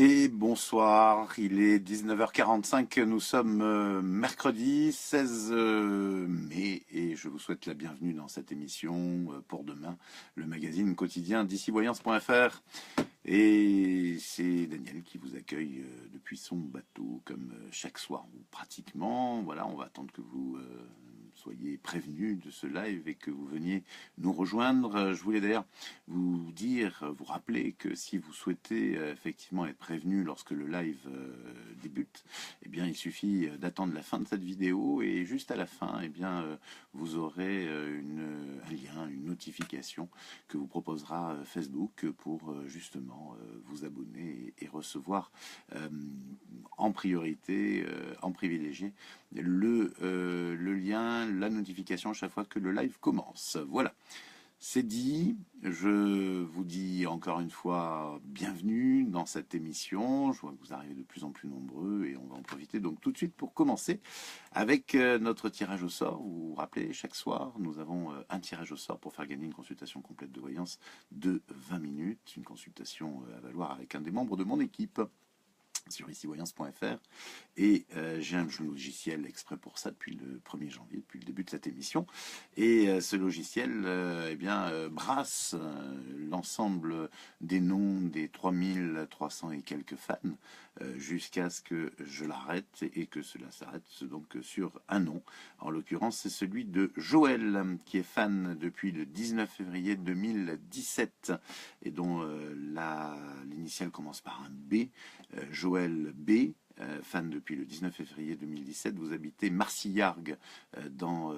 Et bonsoir, il est 19h45, nous sommes mercredi 16 mai et je vous souhaite la bienvenue dans cette émission pour demain, le magazine quotidien d'ici-voyance.fr. Et c'est Daniel qui vous accueille depuis son bateau, comme chaque soir ou pratiquement. Voilà, on va attendre que vous soyez prévenus de ce live et que vous veniez nous rejoindre. Je voulais d'ailleurs vous dire, vous rappeler que si vous souhaitez effectivement être prévenu lorsque le live débute, eh bien il suffit d'attendre la fin de cette vidéo et juste à la fin, eh bien vous aurez un lien, une notification que vous proposera Facebook pour justement vous abonner et recevoir en priorité, en privilégié, le lien, la notification chaque fois que le live commence. Voilà. C'est dit, je vous dis encore une fois bienvenue dans cette émission. Je vois que vous arrivez de plus en plus nombreux et on va en profiter donc tout de suite pour commencer avec notre tirage au sort. Vous vous rappelez, chaque soir, nous avons un tirage au sort pour faire gagner une consultation complète de voyance de 20 minutes, une consultation à valoir avec un des membres de mon équipe sur ici-voyance.fr et j'ai un logiciel exprès pour ça depuis le 1er janvier, depuis le début de cette émission, et ce logiciel brasse l'ensemble des noms des 3300 et quelques fans jusqu'à ce que je l'arrête et que cela s'arrête donc sur un nom. En l'occurrence, c'est celui de Joël qui est fan depuis le 19 février 2017 et dont l'initiale commence par un B. Joël B, fan depuis le 19 février 2017. Vous habitez Marcillargues dans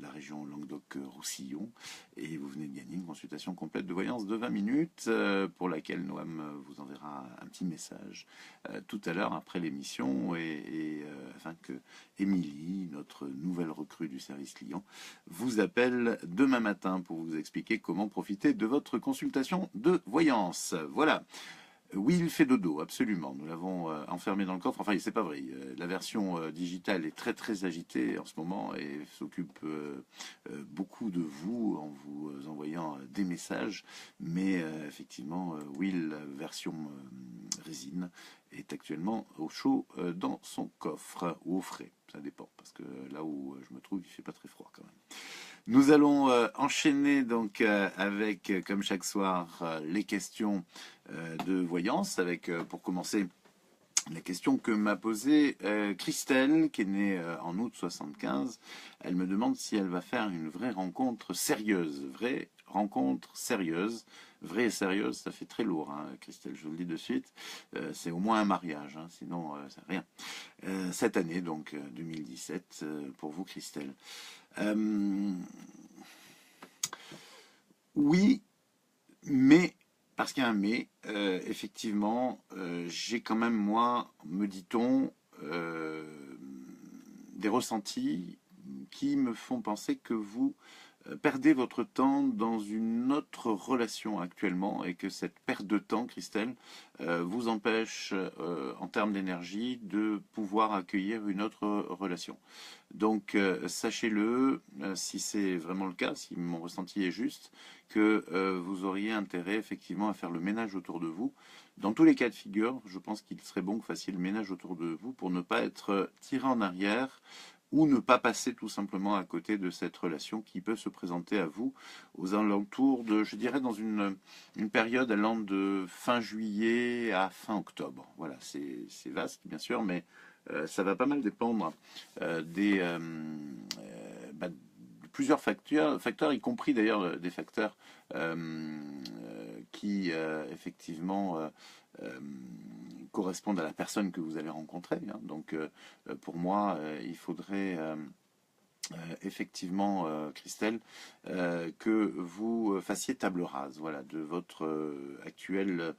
la région Languedoc-Roussillon et vous venez de gagner une consultation complète de voyance de 20 minutes pour laquelle Noam vous enverra un petit message tout à l'heure après l'émission et afin que Émilie, notre nouvelle recrue du service client, vous appelle demain matin pour vous expliquer comment profiter de votre consultation de voyance. Voilà. Oui, il fait dodo, absolument. Nous l'avons enfermé dans le coffre. Enfin, c'est pas vrai. La version digitale est très très agitée en ce moment et s'occupe beaucoup de vous en vous envoyant des messages. Mais effectivement, oui, la version résine est actuellement au chaud dans son coffre ou au frais. Ça dépend parce que là où je me trouve, il fait pas très froid quand même. Nous allons enchaîner donc avec, comme chaque soir, les questions de voyance, avec pour commencer la question que m'a posée Christelle, qui est née en août 75. Elle me demande si elle va faire une vraie rencontre sérieuse. Vraie rencontre sérieuse. Vraie et sérieuse, ça fait très lourd, hein, Christelle, je vous le dis de suite. C'est au moins un mariage, hein, sinon c'est rien. Cette année, donc 2017, pour vous, Christelle. Oui, mais, parce qu'il y a un mais, effectivement, j'ai quand même, moi, me dit-on, des ressentis qui me font penser que vous perdez votre temps dans une autre relation actuellement et que cette perte de temps, Christelle, vous empêche, en termes d'énergie, de pouvoir accueillir une autre relation. Donc, sachez-le, si c'est vraiment le cas, si mon ressenti est juste, que vous auriez intérêt effectivement à faire le ménage autour de vous. Dans tous les cas de figure, je pense qu'il serait bon que vous fassiez le ménage autour de vous pour ne pas être tiré en arrière ou ne pas passer tout simplement à côté de cette relation qui peut se présenter à vous aux alentours de, je dirais, dans une période allant de fin juillet à fin octobre. Voilà, c'est vaste bien sûr, mais ça va pas mal dépendre de plusieurs facteurs, y compris d'ailleurs des facteurs qui effectivement correspondent à la personne que vous allez rencontrer. Hein. Donc pour moi, il faudrait effectivement, Christelle, que vous fassiez table rase, voilà, de votre actuelle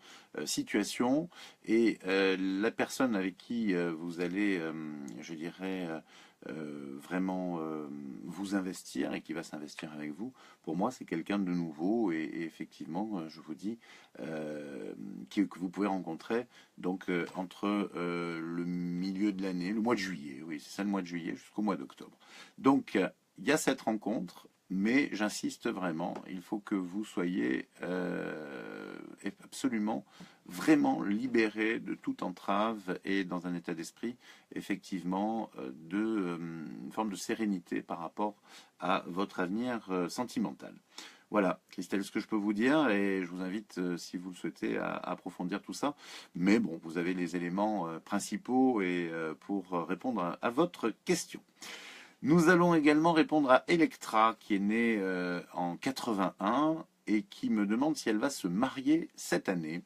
situation et la personne avec qui vous allez, je dirais, vraiment vous investir et qui va s'investir avec vous. Pour moi, c'est quelqu'un de nouveau et effectivement, je vous dis, que vous pouvez rencontrer donc entre le milieu de l'année, le mois de juillet, oui, c'est ça le mois de juillet, jusqu'au mois d'octobre. Donc, il y a cette rencontre, mais j'insiste vraiment, il faut que vous soyez absolument, vraiment libéré de toute entrave et dans un état d'esprit, effectivement, une forme de sérénité par rapport à votre avenir sentimental. Voilà, Christelle, ce que je peux vous dire, et je vous invite, si vous le souhaitez, à approfondir tout ça. Mais bon, vous avez les éléments principaux et pour répondre à votre question. Nous allons également répondre à Electra, qui est née en 81 et qui me demande si elle va se marier cette année.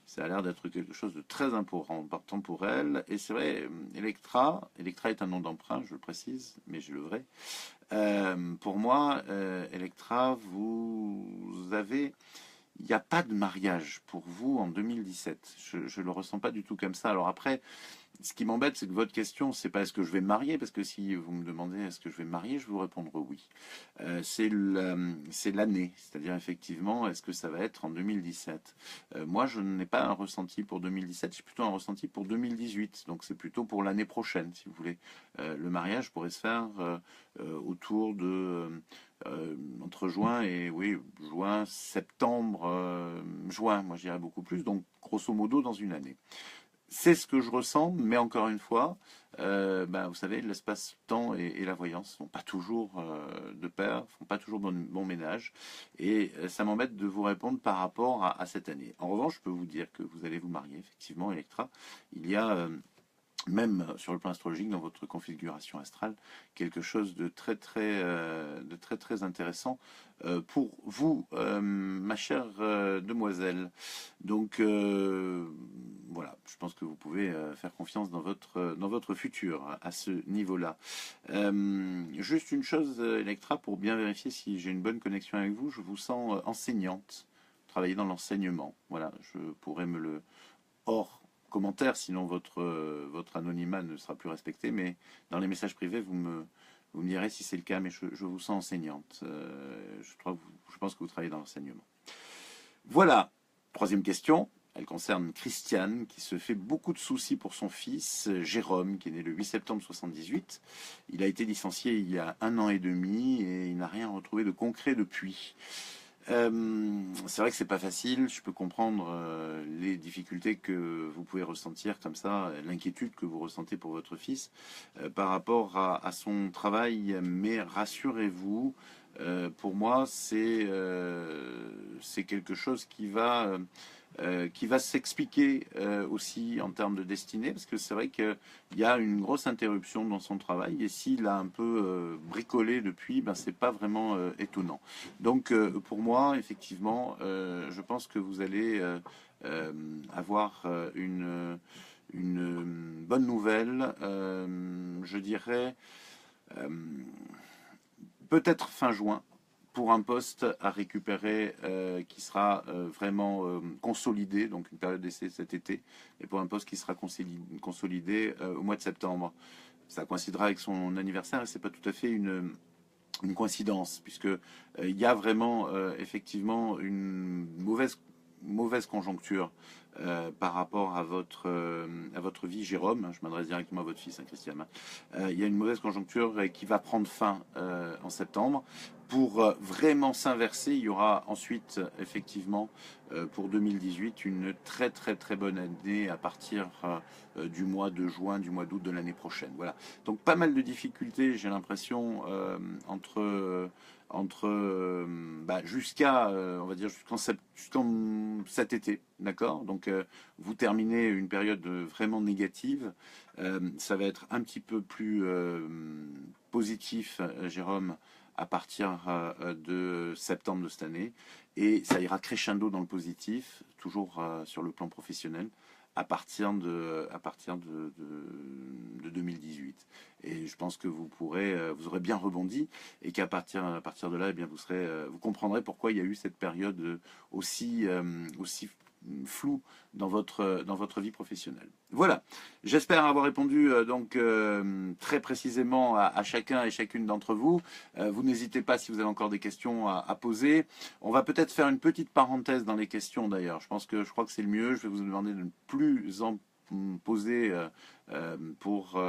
Ça a l'air d'être quelque chose de très important pour elle. Et c'est vrai, Electra est un nom d'emprunt, je le précise, mais j'ai le vrai. Pour moi, Electra, il n'y a pas de mariage pour vous en 2017. Je ne le ressens pas du tout comme ça. Alors après, ce qui m'embête, c'est que votre question, c'est pas est-ce que je vais me marier, parce que si vous me demandez est-ce que je vais me marier, je vais vous répondre oui. C'est l'année, c'est-à-dire effectivement, est-ce que ça va être en 2017. Moi, je n'ai pas un ressenti pour 2017, j'ai plutôt un ressenti pour 2018, donc c'est plutôt pour l'année prochaine, si vous voulez. Le mariage pourrait se faire autour de entre juin et oui, juin, septembre, juin, moi j'irais beaucoup plus, donc grosso modo dans une année. C'est ce que je ressens, mais encore une fois, vous savez, l'espace-temps et la voyance ne sont pas toujours de pair, ne font pas toujours bon ménage, et ça m'embête de vous répondre par rapport à cette année. En revanche, je peux vous dire que vous allez vous marier, effectivement, Electra. Il y a même sur le plan astrologique, dans votre configuration astrale, quelque chose de très intéressant pour vous, ma chère demoiselle. Donc voilà, je pense que vous pouvez faire confiance dans votre futur à ce niveau-là. Juste une chose, Electra, pour bien vérifier si j'ai une bonne connexion avec vous, je vous sens enseignante, travailler dans l'enseignement. Voilà, je pourrais me le hors commentaire, sinon votre anonymat ne sera plus respecté, mais dans les messages privés, vous me direz si c'est le cas, mais je vous sens enseignante. Je pense que vous travaillez dans l'enseignement. Voilà, troisième question. Elle concerne Christiane, qui se fait beaucoup de soucis pour son fils, Jérôme, qui est né le 8 septembre 78. Il a été licencié il y a 1 an et demi et il n'a rien retrouvé de concret depuis. C'est vrai que c'est pas facile. Je peux comprendre les difficultés que vous pouvez ressentir comme ça, l'inquiétude que vous ressentez pour votre fils par rapport à son travail. Mais rassurez-vous, pour moi, c'est quelque chose qui va s'expliquer aussi en termes de destinée, parce que c'est vrai qu'il y a une grosse interruption dans son travail, et s'il a un peu bricolé depuis, ben, c'est pas vraiment étonnant. Donc pour moi, effectivement, je pense que vous allez avoir une bonne nouvelle, je dirais peut-être fin juin, pour un poste à récupérer qui sera vraiment consolidé, donc une période d'essai cet été, et pour un poste qui sera consolidé au mois de septembre. Ça coïncidera avec son anniversaire et c'est pas tout à fait une coïncidence, puisque il y a vraiment effectivement une mauvaise conjoncture par rapport à votre vie, Jérôme. Je m'adresse directement à votre fils, hein, Christian. Il y a une mauvaise conjoncture qui va prendre fin en septembre. Pour vraiment s'inverser, il y aura ensuite, effectivement, pour 2018, une très bonne année à partir du mois de juin, du mois d'août de l'année prochaine. Voilà. Donc pas mal de difficultés, j'ai l'impression, jusqu'à, on va dire, jusqu'en cet été, d'accord. Donc vous terminez une période vraiment négative. Ça va être un petit peu plus positif, Jérôme, à partir de septembre de cette année, et ça ira crescendo dans le positif, toujours sur le plan professionnel, à partir de 2018. Et je pense que vous aurez bien rebondi, et qu'à partir de là, eh bien, vous comprendrez pourquoi il y a eu cette période aussi floue dans votre vie professionnelle. Voilà, j'espère avoir répondu très précisément à chacun et chacune d'entre vous. Vous n'hésitez pas, si vous avez encore des questions à poser. On va peut-être faire une petite parenthèse dans les questions d'ailleurs. Je crois que c'est le mieux. Je vais vous demander de ne plus en poser pour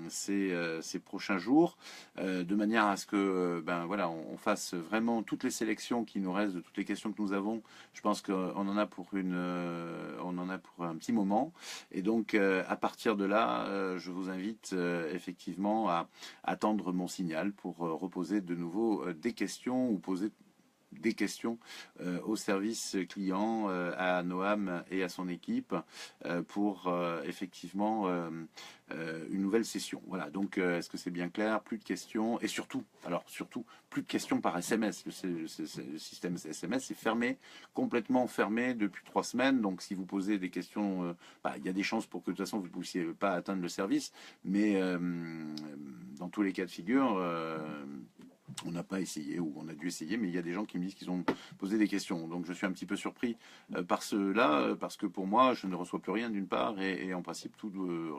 ces prochains jours, de manière à ce que voilà, on fasse vraiment toutes les sélections qui nous restent de toutes les questions que nous avons. Je pense qu'on en a pour on en a pour un petit moment, et donc à partir de là, je vous invite effectivement à attendre mon signal pour reposer de nouveau des questions ou poser des questions au service client, à Noam et à son équipe pour effectivement une nouvelle session. Voilà, donc est-ce que c'est bien clair? Plus de questions, et surtout, plus de questions par SMS. Le système SMS est fermé, complètement fermé depuis 3 semaines, donc si vous posez des questions, il y a des chances pour que de toute façon vous ne puissiez pas atteindre le service, mais dans tous les cas de figure, on n'a pas essayé, ou on a dû essayer, mais il y a des gens qui me disent qu'ils ont posé des questions. Donc je suis un petit peu surpris par cela, parce que pour moi, je ne reçois plus rien d'une part, et en principe,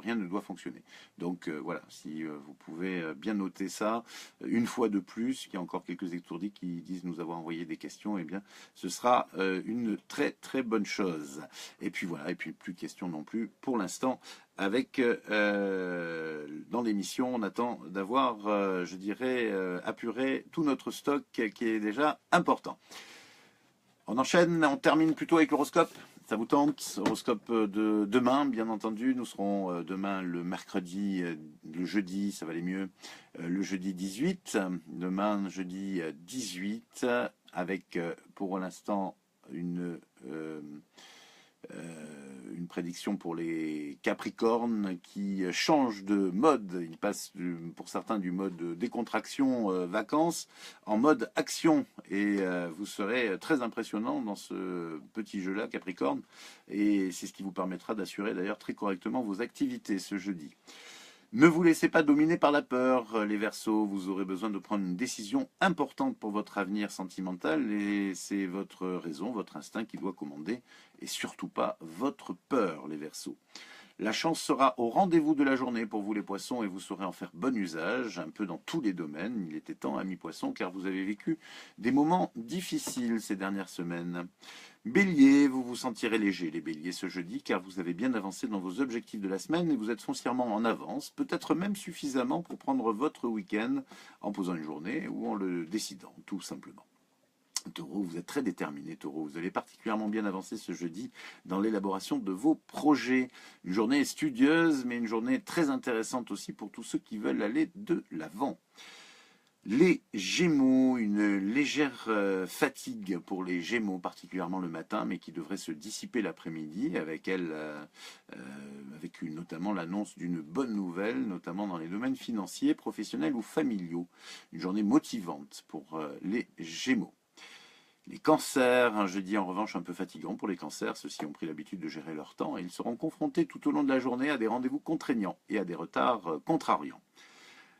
rien ne doit fonctionner. Donc voilà, si vous pouvez bien noter ça, une fois de plus, il y a encore quelques étourdis qui disent nous avoir envoyé des questions, eh bien ce sera une très très bonne chose. Et puis voilà, et puis plus de questions non plus pour l'instant. Avec dans l'émission, on attend d'avoir, je dirais, apuré tout notre stock qui est déjà important. On enchaîne, on termine plutôt avec l'horoscope. Ça vous tente? Horoscope de demain, bien entendu. Nous serons demain le mercredi, le jeudi, ça va aller mieux, le jeudi 18. Demain, jeudi 18, avec pour l'instant une prédiction pour les Capricornes qui changent de mode. Ils passent pour certains du mode décontraction, vacances, en mode action. Et vous serez très impressionnant dans ce petit jeu-là, Capricorne. Et c'est ce qui vous permettra d'assurer d'ailleurs très correctement vos activités ce jeudi. Ne vous laissez pas dominer par la peur, les Verseaux. Vous aurez besoin de prendre une décision importante pour votre avenir sentimental, et c'est votre raison, votre instinct qui doit commander, et surtout pas votre peur, les Verseaux. La chance sera au rendez-vous de la journée pour vous les Poissons, et vous saurez en faire bon usage, un peu dans tous les domaines. Il était temps, amis Poissons, car vous avez vécu des moments difficiles ces dernières semaines. Bélier, vous vous sentirez léger, les béliers, ce jeudi, car vous avez bien avancé dans vos objectifs de la semaine et vous êtes foncièrement en avance, peut-être même suffisamment pour prendre votre week-end en posant une journée ou en le décidant, tout simplement. Taureau, vous êtes très déterminé, Taureau. Vous allez particulièrement bien avancer ce jeudi dans l'élaboration de vos projets. Une journée studieuse, mais une journée très intéressante aussi pour tous ceux qui veulent aller de l'avant. Les Gémeaux, une légère fatigue pour les Gémeaux, particulièrement le matin, mais qui devrait se dissiper l'après-midi avec notamment l'annonce d'une bonne nouvelle, notamment dans les domaines financiers, professionnels ou familiaux. Une journée motivante pour les Gémeaux. Les cancers, un jeudi en revanche un peu fatigant pour les cancers, ceux-ci ont pris l'habitude de gérer leur temps et ils seront confrontés tout au long de la journée à des rendez-vous contraignants et à des retards contrariants.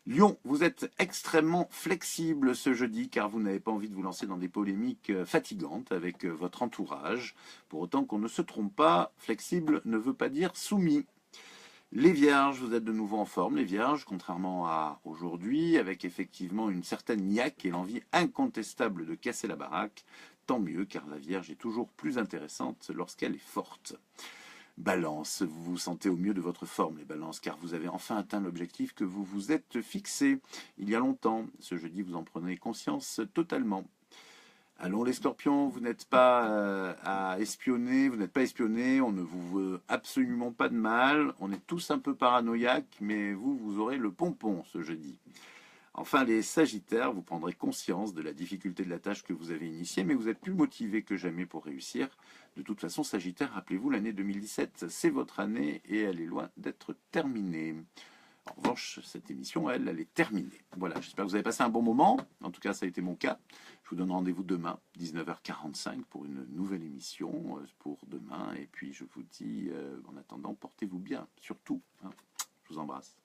Lion, vous êtes extrêmement flexible ce jeudi car vous n'avez pas envie de vous lancer dans des polémiques fatigantes avec votre entourage. Pour autant qu'on ne se trompe pas, flexible ne veut pas dire soumis. Les Vierges, vous êtes de nouveau en forme, les Vierges, contrairement à aujourd'hui, avec effectivement une certaine niaque et l'envie incontestable de casser la baraque. Tant mieux car la Vierge est toujours plus intéressante lorsqu'elle est forte. Balance, vous vous sentez au mieux de votre forme, les balances, car vous avez enfin atteint l'objectif que vous vous êtes fixé il y a longtemps. Ce jeudi, vous en prenez conscience totalement. Allons les scorpions, vous n'êtes pas à espionner, vous n'êtes pas espionné, on ne vous veut absolument pas de mal, on est tous un peu paranoïaques, mais vous aurez le pompon ce jeudi. Enfin, les Sagittaires, vous prendrez conscience de la difficulté de la tâche que vous avez initiée, mais vous êtes plus motivé que jamais pour réussir. De toute façon, Sagittaire, rappelez-vous, l'année 2017, c'est votre année et elle est loin d'être terminée. En revanche, cette émission, elle est terminée. Voilà, j'espère que vous avez passé un bon moment. En tout cas, ça a été mon cas. Je vous donne rendez-vous demain, 19h45, pour une nouvelle émission pour demain. Et puis, je vous dis, en attendant, portez-vous bien, surtout. Je vous embrasse.